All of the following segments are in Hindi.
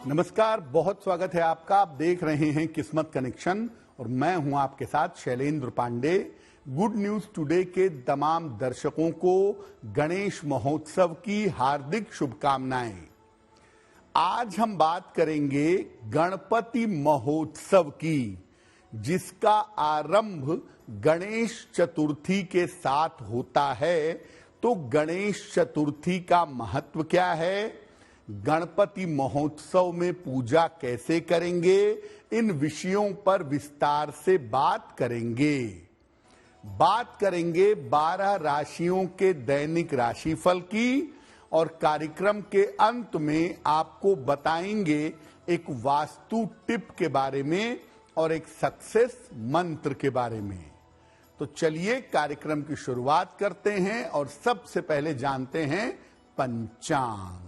नमस्कार, बहुत स्वागत है आपका। आप देख रहे हैं किस्मत कनेक्शन और मैं हूं आपके साथ Shailendra Pandey. Good News Today के तमाम दर्शकों को गणेश महोत्सव की हार्दिक शुभकामनाएं। आज हम बात करेंगे गणपति महोत्सव की, जिसका आरंभ गणेश चतुर्थी के साथ होता है। तो गणेश चतुर्थी का महत्व क्या है, गणपति महोत्सव में पूजा कैसे करेंगे, इन विषयों पर विस्तार से बात करेंगे। 12 राशियों के दैनिक राशिफल की और कार्यक्रम के अंत में आपको बताएंगे एक वास्तु टिप के बारे में और एक सक्सेस मंत्र के बारे में। तो चलिए कार्यक्रम की शुरुआत करते हैं और सबसे पहले जानते हैं पंचांग।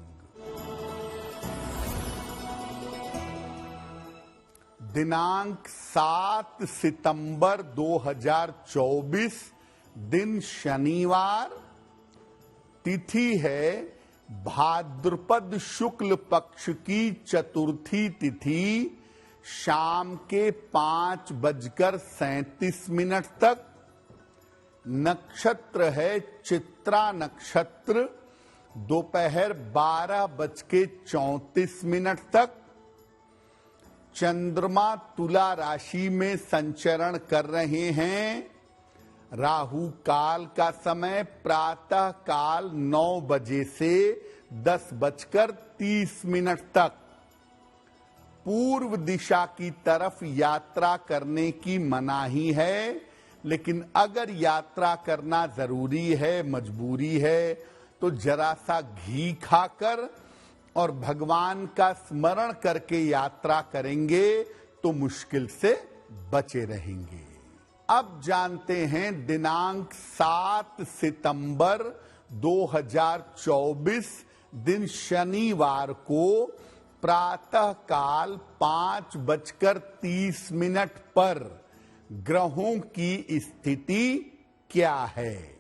दिनांक 7 सितंबर 2024, दिन शनिवार, तिथि है भाद्रपद शुक्ल पक्ष की चतुर्थी तिथि, शाम के 5:37 तक। नक्षत्र है चित्रा नक्षत्र, दोपहर 12:34 तक। चंद्रमा तुला राशि में संचरण कर रहे हैं। राहु काल का समय प्रातः काल 9 बजे से 10:30 तक। पूर्व दिशा की तरफ यात्रा करने की मनाही है, लेकिन अगर यात्रा करना जरूरी है, मजबूरी है, तो जरा सा घी खाकर और भगवान का स्मरण करके यात्रा करेंगे तो मुश्किल से बचे रहेंगे। अब जानते हैं दिनांक 7 सितंबर 2024, दिन शनिवार को प्रातः काल 5:30 पर ग्रहों की स्थिति क्या है।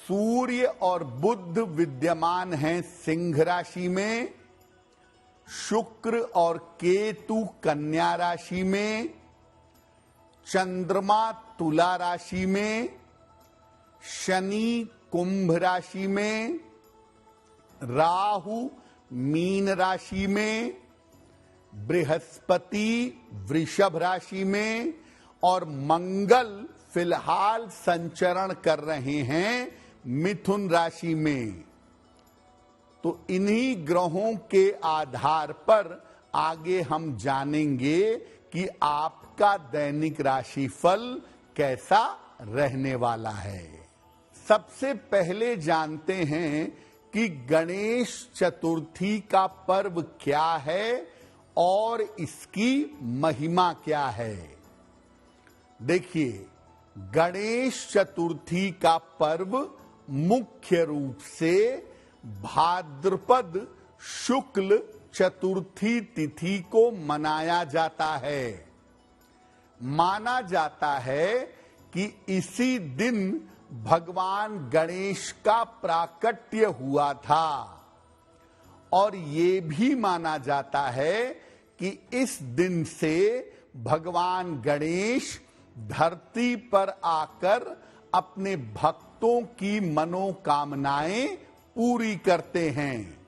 सूर्य और बुध विद्यमान हैं सिंह राशि में, शुक्र और केतु कन्या राशि में, चंद्रमा तुला राशि में, शनि कुंभ राशि में, राहु मीन राशि में, बृहस्पति वृषभ राशि में और मंगल फिलहाल संचरण कर रहे हैं मिथुन राशि में। तो इन्हीं ग्रहों के आधार पर आगे हम जानेंगे कि आपका दैनिक राशिफल कैसा रहने वाला है। सबसे पहले जानते हैं कि गणेश चतुर्थी का पर्व क्या है और इसकी महिमा क्या है। देखिए, गणेश चतुर्थी का पर्व मुख्य रूप से भाद्रपद शुक्ल चतुर्थी तिथि को मनाया जाता है। माना जाता है कि इसी दिन भगवान गणेश का प्राकट्य हुआ था और ये भी माना जाता है कि इस दिन से भगवान गणेश धरती पर आकर अपने भक्तों की मनोकामनाएं पूरी करते हैं।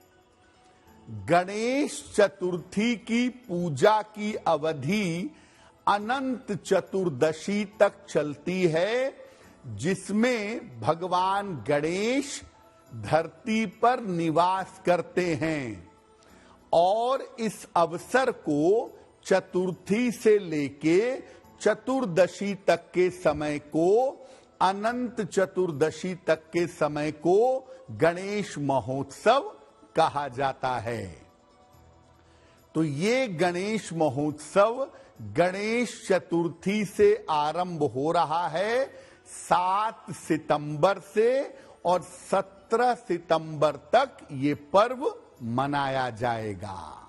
गणेश चतुर्थी की पूजा की अवधि अनंत चतुर्दशी तक चलती है, जिसमें भगवान गणेश धरती पर निवास करते हैं और इस अवसर को चतुर्थी से लेके चतुर्दशी तक के समय को, अनंत चतुर्दशी तक के समय को गणेश महोत्सव कहा जाता है। तो ये गणेश महोत्सव गणेश चतुर्थी से आरंभ हो रहा है 7 सितंबर से और 17 सितंबर तक ये पर्व मनाया जाएगा।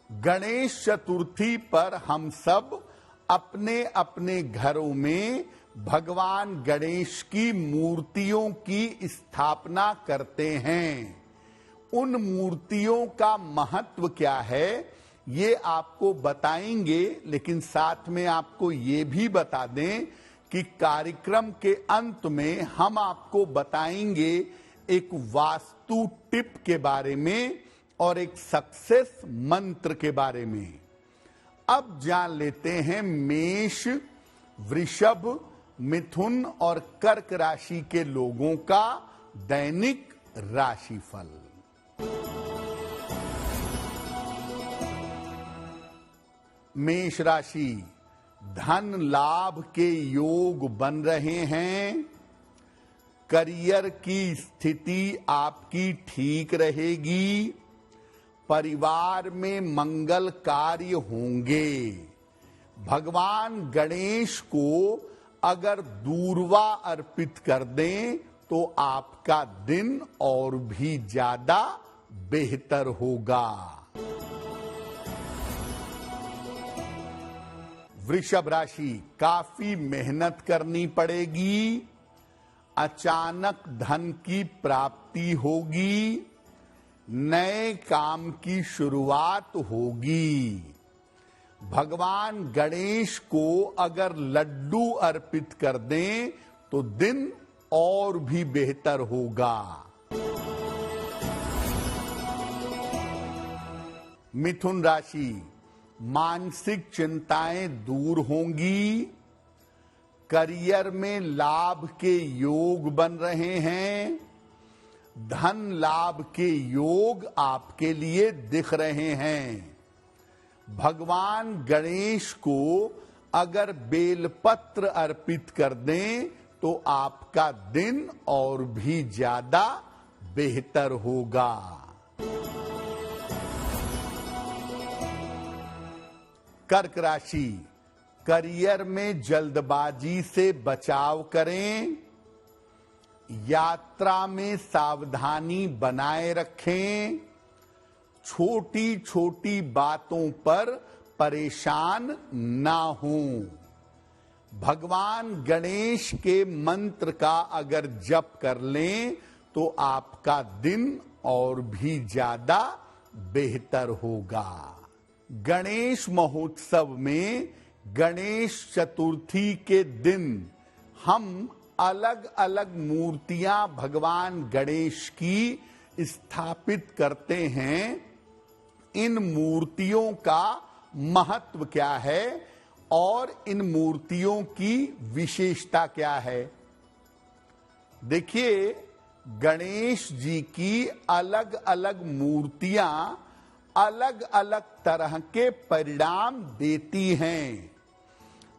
गणेश चतुर्थी पर हम सब अपने अपने घरों में भगवान गणेश की मूर्तियों की स्थापना करते हैं। उन मूर्तियों का महत्व क्या है ये आपको बताएंगे, लेकिन साथ में आपको ये भी बता दें कि कार्यक्रम के अंत में हम आपको बताएंगे एक वास्तु टिप के बारे में और एक सक्सेस मंत्र के बारे में। अब जान लेते हैं मेष, वृषभ, मिथुन और कर्क राशि के लोगों का दैनिक राशिफल। मेष राशि, धन लाभ के योग बन रहे हैं। करियर की स्थिति आपकी ठीक रहेगी। परिवार में मंगल कार्य होंगे। भगवान गणेश को अगर दूर्वा अर्पित कर दें तो आपका दिन और भी ज्यादा बेहतर होगा। वृषभ राशि, काफी मेहनत करनी पड़ेगी। अचानक धन की प्राप्ति होगी। नए काम की शुरुआत होगी। भगवान गणेश को अगर लड्डू अर्पित कर दें तो दिन और भी बेहतर होगा। मिथुन राशि, मानसिक चिंताएं दूर होंगी। करियर में लाभ के योग बन रहे हैं। धन लाभ के योग आपके लिए दिख रहे हैं। भगवान गणेश को अगर बेलपत्र अर्पित कर दें तो आपका दिन और भी ज्यादा बेहतर होगा। कर्क राशि, करियर में जल्दबाजी से बचाव करें। यात्रा में सावधानी बनाए रखें। छोटी छोटी बातों पर परेशान ना हों। भगवान गणेश के मंत्र का अगर जप कर लें तो आपका दिन और भी ज्यादा बेहतर होगा। गणेश महोत्सव में गणेश चतुर्थी के दिन हम अलग अलग मूर्तियां भगवान गणेश की स्थापित करते हैं। इन मूर्तियों का महत्व क्या है और इन मूर्तियों की विशेषता क्या है? देखिए, गणेश जी की अलग अलग मूर्तियां अलग अलग तरह के परिणाम देती हैं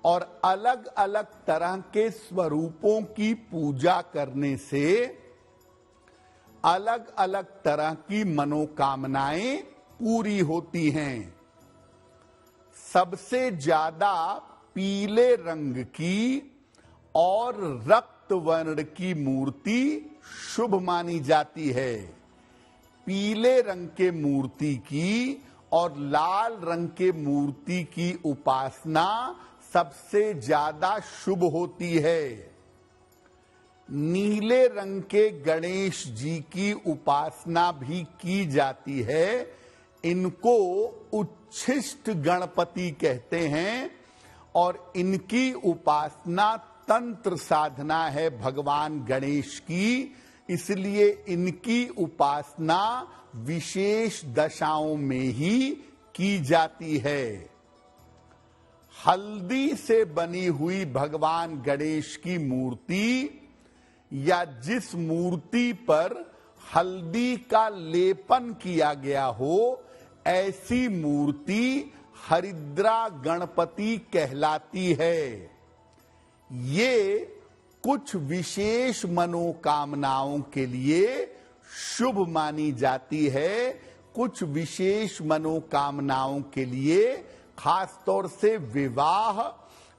और अलग अलग तरह के स्वरूपों की पूजा करने से अलग अलग तरह की मनोकामनाएं पूरी होती हैं। सबसे ज्यादा पीले रंग की और रक्त वर्ण की मूर्ति शुभ मानी जाती है। पीले रंग के मूर्ति की और लाल रंग के मूर्ति की उपासना सबसे ज्यादा शुभ होती है। नीले रंग के गणेश जी की उपासना भी की जाती है। इनको उच्छिष्ट गणपति कहते हैं और इनकी उपासना तंत्र साधना है भगवान गणेश की। इसलिए इनकी उपासना विशेष दशाओं में ही की जाती है। हल्दी से बनी हुई भगवान गणेश की मूर्ति या जिस मूर्ति पर हल्दी का लेपन किया गया हो, ऐसी मूर्ति हरिद्रा गणपति कहलाती है। ये कुछ विशेष मनोकामनाओं के लिए शुभ मानी जाती है। कुछ विशेष मनोकामनाओं के लिए, खासतौर से विवाह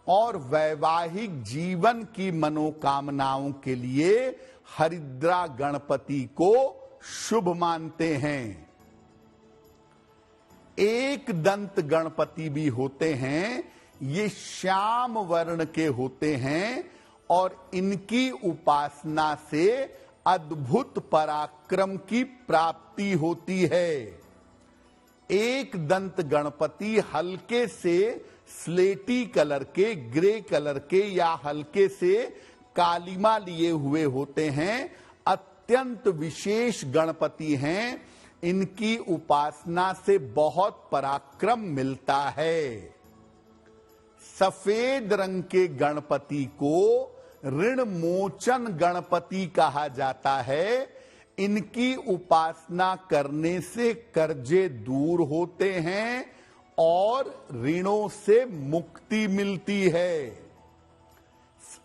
और वैवाहिक जीवन की मनोकामनाओं के लिए हरिद्रा गणपति को शुभ मानते हैं। एक दंत गणपति भी होते हैं। ये श्याम वर्ण के होते हैं और इनकी उपासना से अद्भुत पराक्रम की प्राप्ति होती है। एक दंत गणपति हल्के से स्लेटी कलर के, ग्रे कलर के या हल्के से कालीमा लिए हुए होते हैं। अत्यंत विशेष गणपति हैं। इनकी उपासना से बहुत पराक्रम मिलता है। सफेद रंग के गणपति को ऋण मोचन गणपति कहा जाता है। इनकी उपासना करने से कर्जे दूर होते हैं और ऋणों से मुक्ति मिलती है।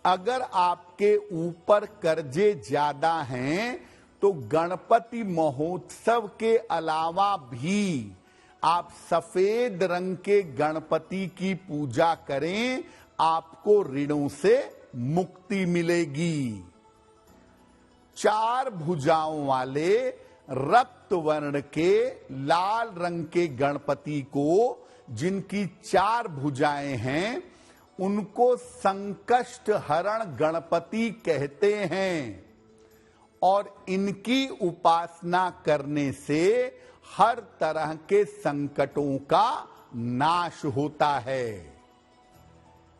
अगर आपके ऊपर कर्जे ज्यादा हैं तो गणपति महोत्सव के अलावा भी आप सफेद रंग के गणपति की पूजा करें, आपको ऋणों से मुक्ति मिलेगी। 4 भुजाओं वाले रक्त वर्ण के लाल रंग के गणपति को, जिनकी 4 भुजाएं हैं, उनको संकष्ट हरण गणपति कहते हैं और इनकी उपासना करने से हर तरह के संकटों का नाश होता है।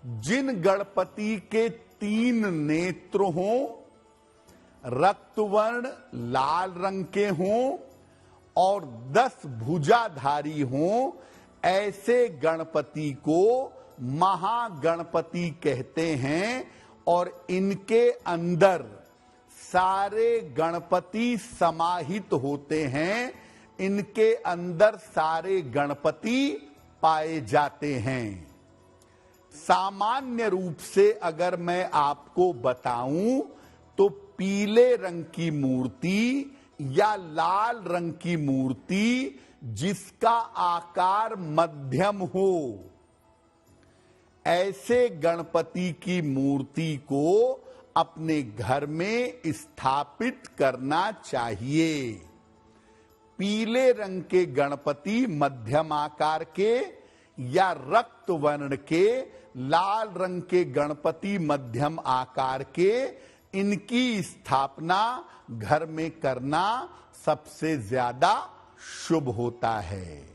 जिन गणपति के 3 नेत्र हों, रक्तवर्ण लाल रंग के हों और 10 भुजाधारी हों, ऐसे गणपति को महागणपति कहते हैं और इनके अंदर सारे गणपति समाहित होते हैं। इनके अंदर सारे गणपति पाए जाते हैं। सामान्य रूप से अगर मैं आपको बताऊं तो पीले रंग की मूर्ति या लाल रंग की मूर्ति जिसका आकार मध्यम हो, ऐसे गणपति की मूर्ति को अपने घर में स्थापित करना चाहिए। पीले रंग के गणपति मध्यम आकार के या रक्त वर्ण के, लाल रंग के गणपति मध्यम आकार के, इनकी स्थापना घर में करना सबसे ज्यादा शुभ होता है।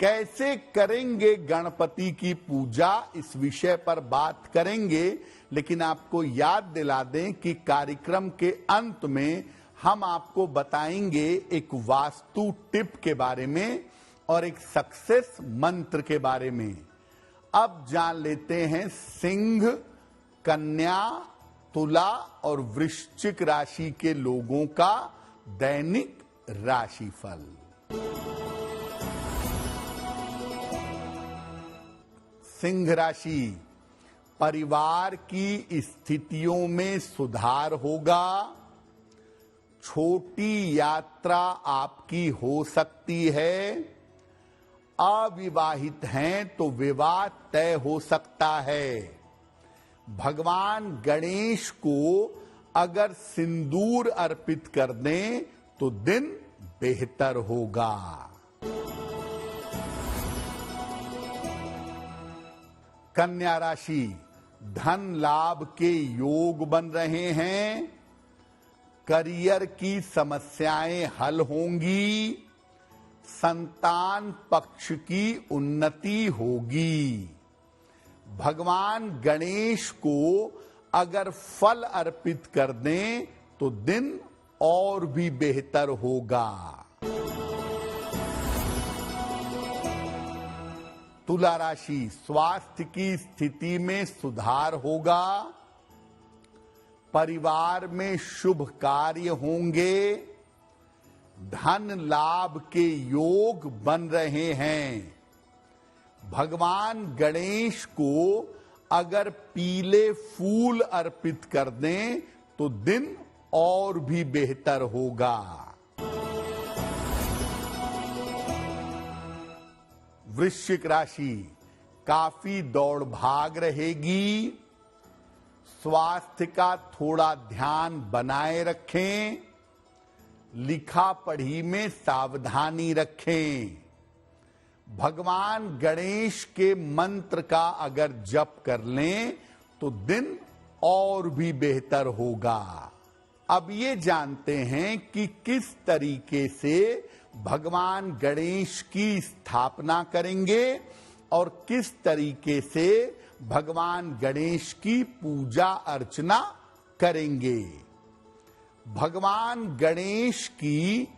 कैसे करेंगे गणपति की पूजा, इस विषय पर बात करेंगे, लेकिन आपको याद दिला दें कि कार्यक्रम के अंत में हम आपको बताएंगे एक वास्तु टिप के बारे में और एक सक्सेस मंत्र के बारे में। अब जान लेते हैं सिंह, कन्या, तुला और वृश्चिक राशि के लोगों का दैनिक राशिफल। सिंह राशि, परिवार की स्थितियों में सुधार होगा। छोटी यात्रा आपकी हो सकती है। अविवाहित हैं तो विवाह तय हो सकता है। भगवान गणेश को अगर सिंदूर अर्पित कर दें तो दिन बेहतर होगा। कन्या राशि, धन लाभ के योग बन रहे हैं। करियर की समस्याएं हल होंगी। संतान पक्ष की उन्नति होगी। भगवान गणेश को अगर फल अर्पित कर दें तो दिन और भी बेहतर होगा। तुला राशि, स्वास्थ्य की स्थिति में सुधार होगा। परिवार में शुभ कार्य होंगे। धन लाभ के योग बन रहे हैं। भगवान गणेश को अगर पीले फूल अर्पित कर दें तो दिन और भी बेहतर होगा। वृश्चिक राशि, काफी दौड़ भाग रहेगी। स्वास्थ्य का थोड़ा ध्यान बनाए रखें। लिखा पढ़ी में सावधानी रखें। भगवान गणेश के मंत्र का अगर जप कर लें तो दिन और भी बेहतर होगा। अब ये जानते हैं कि किस तरीके से भगवान गणेश की स्थापना करेंगे और किस तरीके से भगवान गणेश की पूजा अर्चना करेंगे। भगवान गणेश की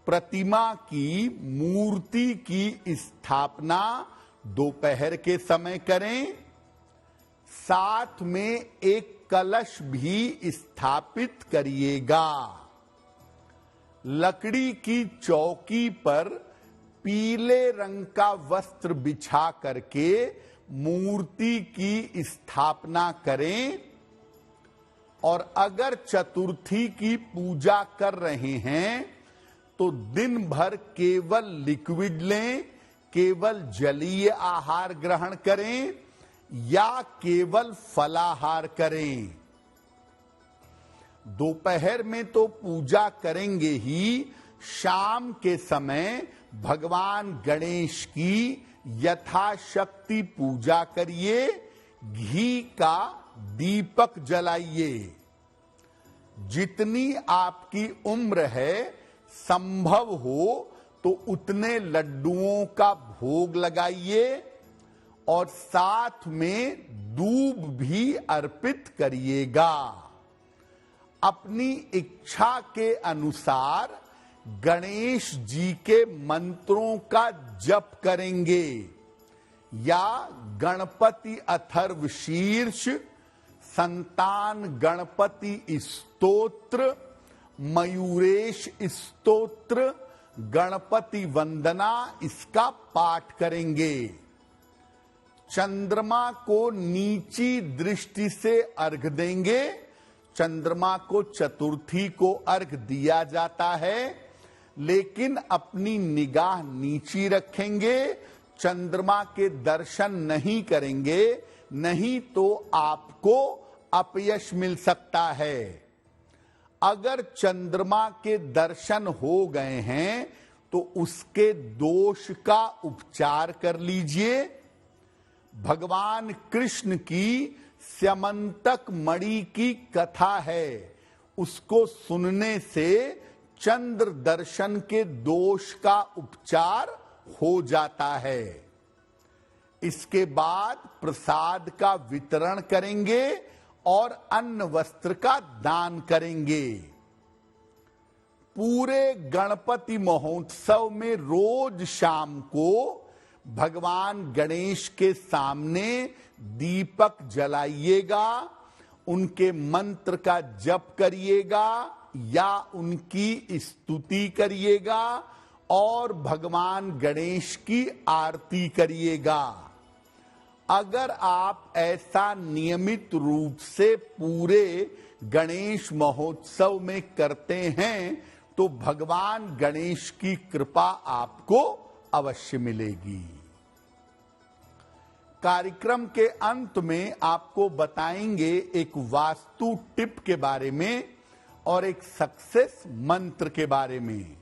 प्रतिमा की मूर्ति की स्थापना दोपहर के समय करें। साथ में एक कलश भी स्थापित करिएगा। लकड़ी की चौकी पर पीले रंग का वस्त्र बिछा करके मूर्ति की स्थापना करें। और अगर चतुर्थी की पूजा कर रहे हैं तो दिन भर केवल लिक्विड लें, केवल जलीय आहार ग्रहण करें या केवल फलाहार करें। दोपहर में तो पूजा करेंगे ही, शाम के समय भगवान गणेश की यथाशक्ति पूजा करिए। घी का दीपक जलाइए। जितनी आपकी उम्र है, संभव हो तो उतने लड्डुओं का भोग लगाइए और साथ में दूब भी अर्पित करिएगा। अपनी इच्छा के अनुसार गणेश जी के मंत्रों का जप करेंगे या गणपति अथर्व शीर्ष, संतान गणपति स्तोत्र, मयूरेश स्तोत्र, गणपति वंदना इसका पाठ करेंगे। चंद्रमा को नीची दृष्टि से अर्घ देंगे। चंद्रमा को चतुर्थी को अर्घ दिया जाता है, लेकिन अपनी निगाह नीची रखेंगे। चंद्रमा के दर्शन नहीं करेंगे, नहीं तो आपको अपयश मिल सकता है। अगर चंद्रमा के दर्शन हो गए हैं तो उसके दोष का उपचार कर लीजिए। भगवान कृष्ण की स्यमंतक मणि की कथा है, उसको सुनने से चंद्र दर्शन के दोष का उपचार हो जाता है। इसके बाद प्रसाद का वितरण करेंगे और अन्न वस्त्र का दान करेंगे। पूरे गणपति महोत्सव में रोज शाम को भगवान गणेश के सामने दीपक जलाइएगा, उनके मंत्र का जप करिएगा या उनकी स्तुति करिएगा और भगवान गणेश की आरती करिएगा। अगर आप ऐसा नियमित रूप से पूरे गणेश महोत्सव में करते हैं तो भगवान गणेश की कृपा आपको अवश्य मिलेगी। कार्यक्रम के अंत में आपको बताएंगे एक वास्तु टिप के बारे में और एक सक्सेस मंत्र के बारे में।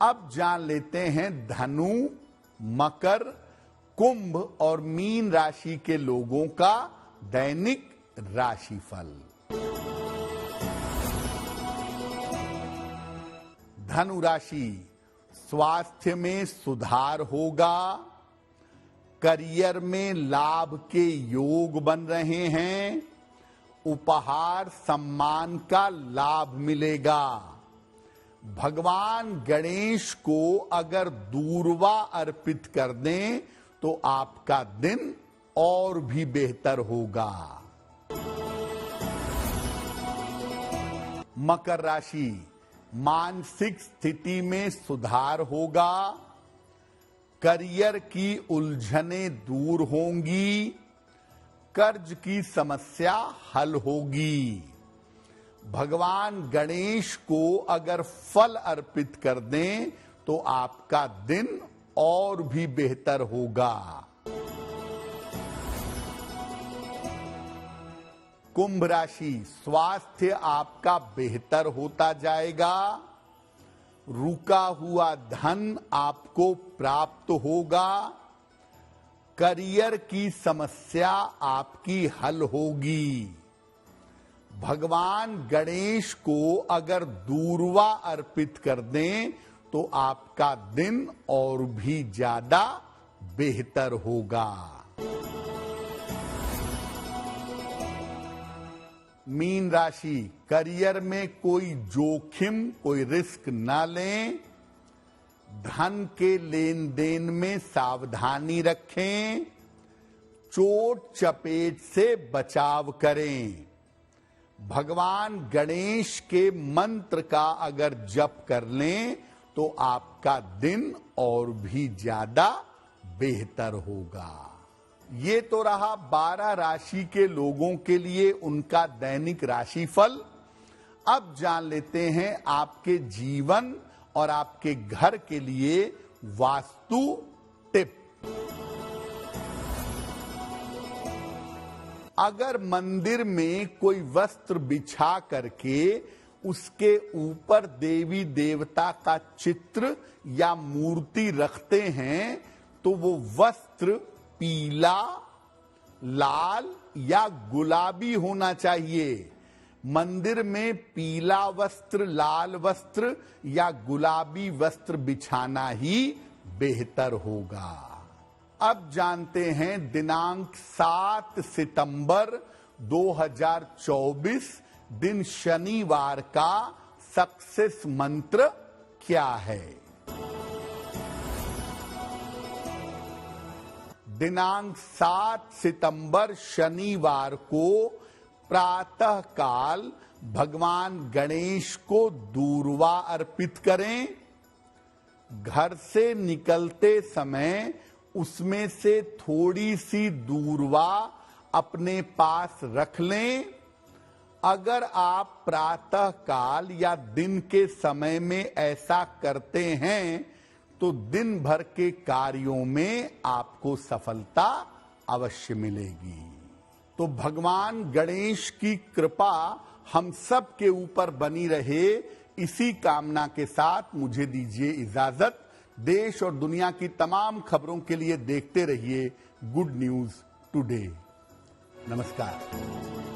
अब जान लेते हैं धनु, मकर, कुंभ और मीन राशि के लोगों का दैनिक राशिफल। धनु राशि, स्वास्थ्य में सुधार होगा। करियर में लाभ के योग बन रहे हैं। उपहार सम्मान का लाभ मिलेगा। भगवान गणेश को अगर दूर्वा अर्पित कर दें तो आपका दिन और भी बेहतर होगा। मकर राशि, मानसिक स्थिति में सुधार होगा। करियर की उलझनें दूर होंगी। कर्ज की समस्या हल होगी। भगवान गणेश को अगर फल अर्पित कर दें तो आपका दिन और भी बेहतर होगा। कुंभ राशि, स्वास्थ्य आपका बेहतर होता जाएगा। रुका हुआ धन आपको प्राप्त होगा। करियर की समस्या आपकी हल होगी। भगवान गणेश को अगर दूर्वा अर्पित कर दें तो आपका दिन और भी ज्यादा बेहतर होगा। मीन राशि, करियर में कोई जोखिम, कोई रिस्क ना लें। धन के लेन देन में सावधानी रखें। चोट चपेट से बचाव करें। भगवान गणेश के मंत्र का अगर जप कर लें तो आपका दिन और भी ज्यादा बेहतर होगा। ये तो रहा 12 राशि के लोगों के लिए उनका दैनिक राशिफल। अब जान लेते हैं आपके जीवन और आपके घर के लिए वास्तु टिप। अगर मंदिर में कोई वस्त्र बिछा करके उसके ऊपर देवी देवता का चित्र या मूर्ति रखते हैं तो वो वस्त्र पीला, लाल या गुलाबी होना चाहिए। मंदिर में पीला वस्त्र, लाल वस्त्र या गुलाबी वस्त्र बिछाना ही बेहतर होगा। अब जानते हैं दिनांक 7 सितंबर 2024 दिन शनिवार का सक्सेस मंत्र क्या है। दिनांक 7 सितंबर शनिवार को प्रातः काल भगवान गणेश को दूर्वा अर्पित करें। घर से निकलते समय उसमें से थोड़ी सी दूर्वा अपने पास रख लें। अगर आप प्रातः काल या दिन के समय में ऐसा करते हैं तो दिन भर के कार्यों में आपको सफलता अवश्य मिलेगी। तो भगवान गणेश की कृपा हम सब के ऊपर बनी रहे, इसी कामना के साथ मुझे दीजिए इजाजत। देश और दुनिया की तमाम खबरों के लिए देखते रहिए गुड न्यूज टुडे। नमस्कार।